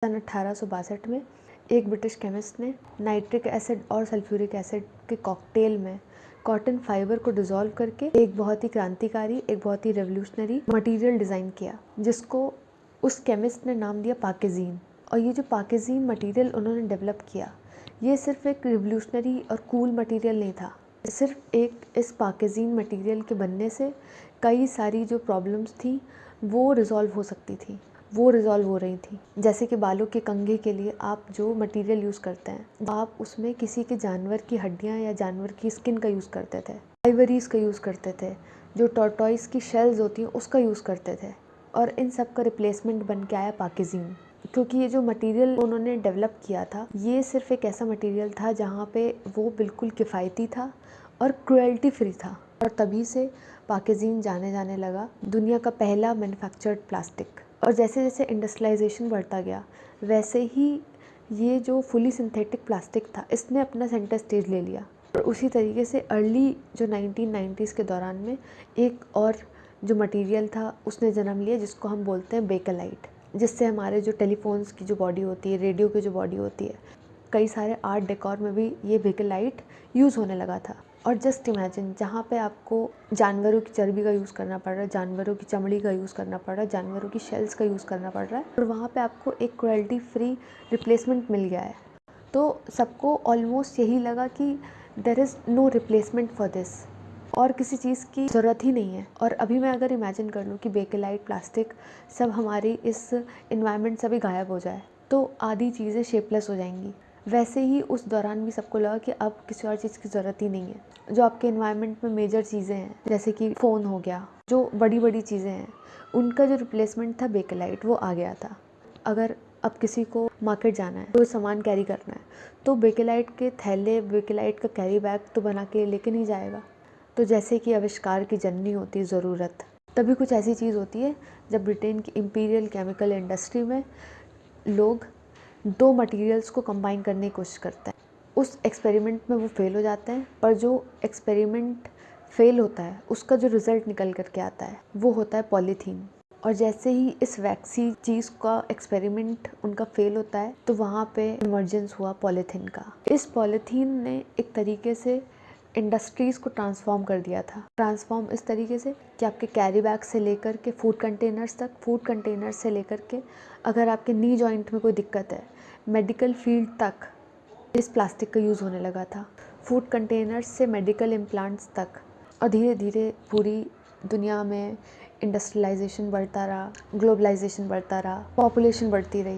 सन 1862 में एक British chemist ने नाइट्रिक एसिड और सल्फ्यूरिक एसिड के कॉकटेल में कॉटन फाइबर को डिसॉल्व करके एक बहुत ही क्रांतिकारी, एक बहुत ही रेवोल्यूशनरी मटेरियल डिज़ाइन किया, जिसको उस केमिस्ट ने नाम दिया पाकेजीन। और ये जो पाकेजीन मटेरियल उन्होंने डेवलप किया, ये सिर्फ एक रिवोल्यूशनरी और कूल मटेरियल नहीं था। सिर्फ इस पाकेजीन मटेरियल के बनने से कई सारी जो प्रॉब्लम्स थी वो रिज़ॉल्व हो सकती थी, वो रिज़ॉल्व हो रही थी। जैसे कि बालों के कंघे के लिए आप जो मटेरियल यूज़ करते हैं, आप उसमें किसी के जानवर की हड्डियाँ या जानवर की स्किन का यूज़ करते थे, आइवरीज़ का यूज़ करते थे, जो टॉर्टॉइस की शेल्स होती हैं उसका यूज़ करते थे। और इन सब का रिप्लेसमेंट बन के आया पाकेजीन। क्योंकि ये जो मटेरियल उन्होंने डेवलप किया था, ये सिर्फ एक ऐसा मटेरियल था जहाँ पे वो बिल्कुल किफ़ायती था और क्रुएल्टी फ्री था। और तभी से पाकेजीन जाने लगा दुनिया का पहला मैन्युफैक्चर्ड प्लास्टिक। और जैसे जैसे इंडस्ट्रियलाइजेशन बढ़ता गया, वैसे ही ये जो फुली सिंथेटिक प्लास्टिक था, इसने अपना सेंटर स्टेज ले लिया। और उसी तरीके से अर्ली जो 1990s के दौरान में एक और जो मटेरियल था उसने जन्म लिया, जिसको हम बोलते हैं बेकेलाइट, जिससे हमारे जो टेलीफोन्स की जो बॉडी होती है, रेडियो की जो बॉडी होती है, कई सारे आर्ट डेकोर में भी ये बेकेलाइट यूज़ होने लगा था। और जस्ट इमेजिन, जहाँ पे आपको जानवरों की चर्बी का यूज़ करना पड़ रहा है, जानवरों की चमड़ी का यूज़ करना पड़ रहा है, जानवरों की शेल्स का यूज़ करना पड़ रहा है, और वहाँ पे आपको एक क्रुएल्टी फ्री रिप्लेसमेंट मिल गया है, तो सबको ऑलमोस्ट यही लगा कि there is no replacement for this, और किसी चीज़ की ज़रूरत ही नहीं है। और अभी मैं अगर इमेजिन कर लूँ कि बेकेलाइट प्लास्टिक सब हमारी इस इन्वायरमेंट से भी गायब हो जाए, तो आधी चीज़ें शेपलेस हो जाएंगी। वैसे ही उस दौरान भी सबको लगा कि अब किसी और चीज़ की ज़रूरत ही नहीं है। जो आपके इन्वायरमेंट में मेजर चीज़ें हैं, जैसे कि फ़ोन हो गया, जो बड़ी बड़ी चीज़ें हैं, उनका जो रिप्लेसमेंट था बेकेलाइट, वो आ गया था। अगर अब किसी को मार्केट जाना है, कोई सामान कैरी करना है, तो बेकेलाइट के थैले, बेकेलाइट का कैरी बैग तो बना के लेके नहीं जाएगा। तो जैसे कि आविष्कार की जननी होती ज़रूरत, तभी कुछ ऐसी चीज़ होती है जब ब्रिटेन की इंपीरियल केमिकल इंडस्ट्री में लोग दो मटेरियल्स को कंबाइन करने की कोशिश करते हैं। उस एक्सपेरिमेंट में वो फेल हो जाते हैं, पर जो एक्सपेरिमेंट फेल होता है उसका जो रिज़ल्ट निकल करके आता है वो होता है पॉलीथीन। और जैसे ही इस वैक्सी चीज़ का एक्सपेरिमेंट उनका फेल होता है, तो वहाँ पे इमर्जेंस हुआ पॉलीथीन का। इस पॉलीथीन ने एक तरीके से इंडस्ट्रीज़ को ट्रांसफॉर्म कर दिया था। ट्रांसफॉर्म इस तरीके से कि आपके कैरी बैग से लेकर के फूड कंटेनर्स तक, फूड कंटेनर्स से लेकर के अगर आपके नी जॉइंट में कोई दिक्कत है, मेडिकल फील्ड तक इस प्लास्टिक का यूज़ होने लगा था। फूड कंटेनर्स से मेडिकल इम्प्लांट्स तक। और धीरे धीरे पूरी दुनिया में इंडस्ट्रियलाइजेशन बढ़ता रहा, ग्लोबलाइजेशन बढ़ता रहा, पॉपुलेशन बढ़ती रही,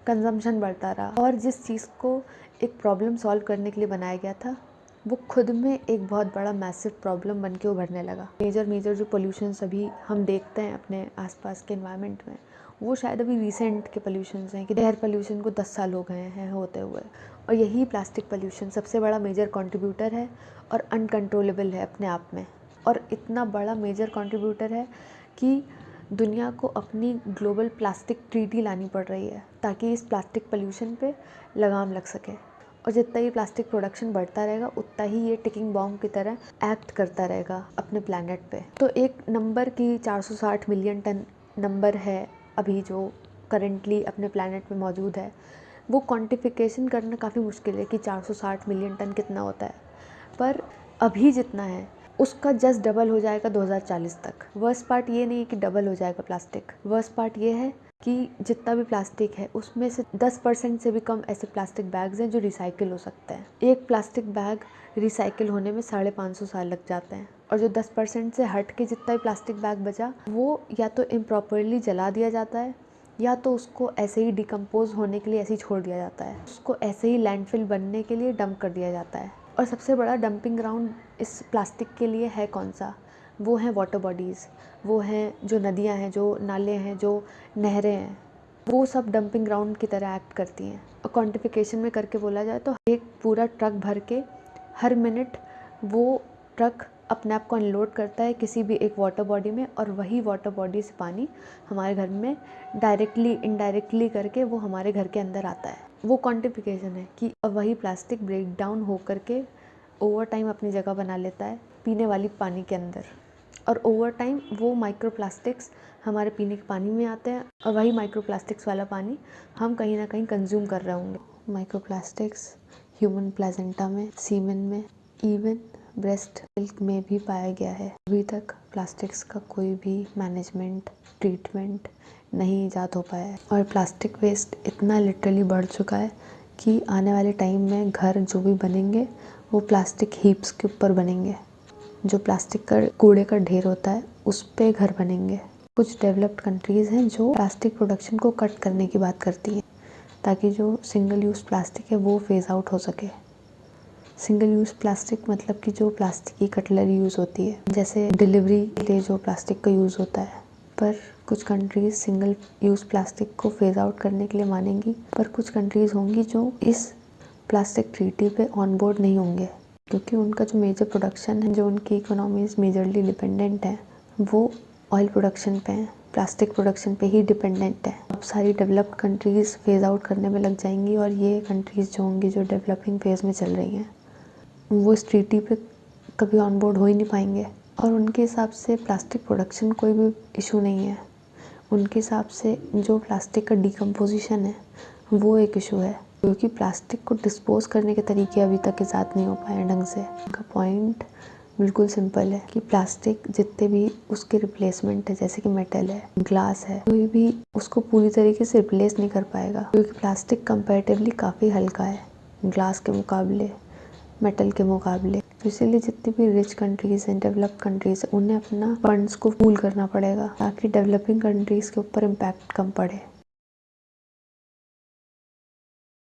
कंजम्पशन बढ़ता रहा। और जिस चीज़ को एक प्रॉब्लम सॉल्व करने के लिए बनाया गया था, वो खुद में एक बहुत बड़ा मैसिव प्रॉब्लम बन के उभरने लगा। मेजर जो पोल्यूशंस अभी हम देखते हैं अपने आसपास के एनवायरनमेंट में, वो शायद अभी रिसेंट के पोल्यूशंस हैं, कि एयर पोल्यूशन को 10 साल हो गए हैं होते हुए। और यही प्लास्टिक पोल्यूशन सबसे बड़ा मेजर कंट्रीब्यूटर है और अनकंट्रोलेबल है अपने आप में। और इतना बड़ा मेजर कंट्रीब्यूटर है कि दुनिया को अपनी ग्लोबल प्लास्टिक ट्रीटी लानी पड़ रही है, ताकि इस प्लास्टिक पोल्यूशन पे लगाम लग सके। और जितना ये प्लास्टिक प्रोडक्शन बढ़ता रहेगा, उतना ही ये टिकिंग बॉम्ब की तरह एक्ट करता रहेगा अपने प्लैनेट पे। तो एक नंबर की 460 मिलियन टन नंबर है अभी जो करेंटली अपने प्लैनेट में मौजूद है। वो क्वांटिफिकेशन करना काफ़ी मुश्किल है कि 460 मिलियन टन कितना होता है, पर अभी जितना है उसका जस्ट डबल हो जाएगा 2040 तक। वर्स्ट पार्ट ये नहीं है कि डबल हो जाएगा प्लास्टिक, वर्स्ट पार्ट ये है कि जितना भी प्लास्टिक है उसमें से 10% से भी कम ऐसे प्लास्टिक बैग्स हैं जो रिसाइकिल हो सकते हैं। एक प्लास्टिक बैग रिसाइकिल होने में 550 साल लग जाते हैं। और जो 10% से हट के जितना भी प्लास्टिक बैग बचा, वो या तो इम्प्रॉपरली जला दिया जाता है, या तो उसको ऐसे ही डिकम्पोज होने के लिए ऐसे ही छोड़ दिया जाता है, उसको ऐसे ही लैंडफिल बनने के लिए डंप कर दिया जाता है। और सबसे बड़ा डंपिंग ग्राउंड इस प्लास्टिक के लिए है कौन सा? वो हैं वाटर बॉडीज़, वो हैं जो नदियाँ हैं, जो नाले हैं, जो नहरें हैं। वो सब डंपिंग ग्राउंड की तरह एक्ट करती हैं। और क्वांटिफिकेशन में करके बोला जाए तो एक पूरा ट्रक भर के हर मिनट वो ट्रक अपने आप को अनलोड करता है किसी भी एक वाटर बॉडी में, और वही वाटर बॉडी से पानी हमारे घर में डायरेक्टली इनडायरेक्टली करके वो हमारे घर के अंदर आता है। वो क्वांटिफिकेशन है कि अब वही प्लास्टिक ब्रेक डाउन हो करके ओवर टाइम अपनी जगह बना लेता है पीने वाली पानी के अंदर। और ओवर टाइम वो माइक्रो प्लास्टिक्स हमारे पीने के पानी में आते हैं और वही माइक्रो प्लास्टिक्स वाला पानी हम कहीं ना कहीं कंज्यूम कर रहे होंगे। माइक्रो प्लास्टिक्स ह्यूमन प्लेजेंटा में, सीमेन में, इवन ब्रेस्ट मिल्क में भी पाया गया है। अभी तक प्लास्टिक्स का कोई भी मैनेजमेंट, ट्रीटमेंट नहीं ईजाद हो पाया है और प्लास्टिक वेस्ट इतना लिटरली बढ़ चुका है कि आने वाले टाइम में घर जो भी बनेंगे वो प्लास्टिक हीप्स के ऊपर बनेंगे। जो प्लास्टिक का कूड़े का ढेर होता है उस पे घर बनेंगे। कुछ डेवलप्ड कंट्रीज़ हैं जो प्लास्टिक प्रोडक्शन को कट करने की बात करती हैं ताकि जो सिंगल यूज़ प्लास्टिक है वो फेज़ आउट हो सके। सिंगल यूज़ प्लास्टिक मतलब कि जो प्लास्टिक की कटलरी यूज़ होती है, जैसे डिलीवरी के लिए जो प्लास्टिक का यूज़ होता है। पर कुछ कंट्रीज़ सिंगल यूज़ प्लास्टिक को फेज़ आउट करने के लिए मानेंगी, पर कुछ कंट्रीज़ होंगी जो इस प्लास्टिक ट्रीटी पे ऑन बोर्ड नहीं होंगे क्योंकि उनका जो मेजर प्रोडक्शन है, जो उनकी इकोनॉमीज मेजरली डिपेंडेंट है, वो ऑयल प्रोडक्शन पे है, प्लास्टिक प्रोडक्शन पे ही डिपेंडेंट है। अब सारी डेवलप्ड कंट्रीज़ फेज़ आउट करने में लग जाएंगी और ये कंट्रीज़ जो होंगी जो डेवलपिंग फेज़ में चल रही हैं वो इस ट्रीटी पे कभी ऑन बोर्ड हो ही नहीं पाएंगे। और उनके हिसाब से प्लास्टिक प्रोडक्शन कोई भी इशू नहीं है, उनके हिसाब से जो प्लास्टिक का डिकम्पोजिशन है वो एक इशू है क्योंकि प्लास्टिक को डिस्पोज करने के तरीके अभी तक ईजाद नहीं हो पाए ढंग से। उनका पॉइंट बिल्कुल सिंपल है कि प्लास्टिक जितने भी उसके रिप्लेसमेंट है, जैसे कि मेटल है, ग्लास है, कोई भी उसको पूरी तरीके से रिप्लेस नहीं कर पाएगा क्योंकि प्लास्टिक कंपैरेटिवली काफ़ी हल्का है ग्लास के मुकाबले, मेटल के मुकाबले। तो इसीलिए जितनी भी रिच कंट्रीज़ हैं, डेवलप्ड कंट्रीज़ हैं, उन्हें अपना फंड्स को पूल करना पड़ेगा ताकि डेवलपिंग कंट्रीज़ के ऊपर इम्पैक्ट कम पड़े।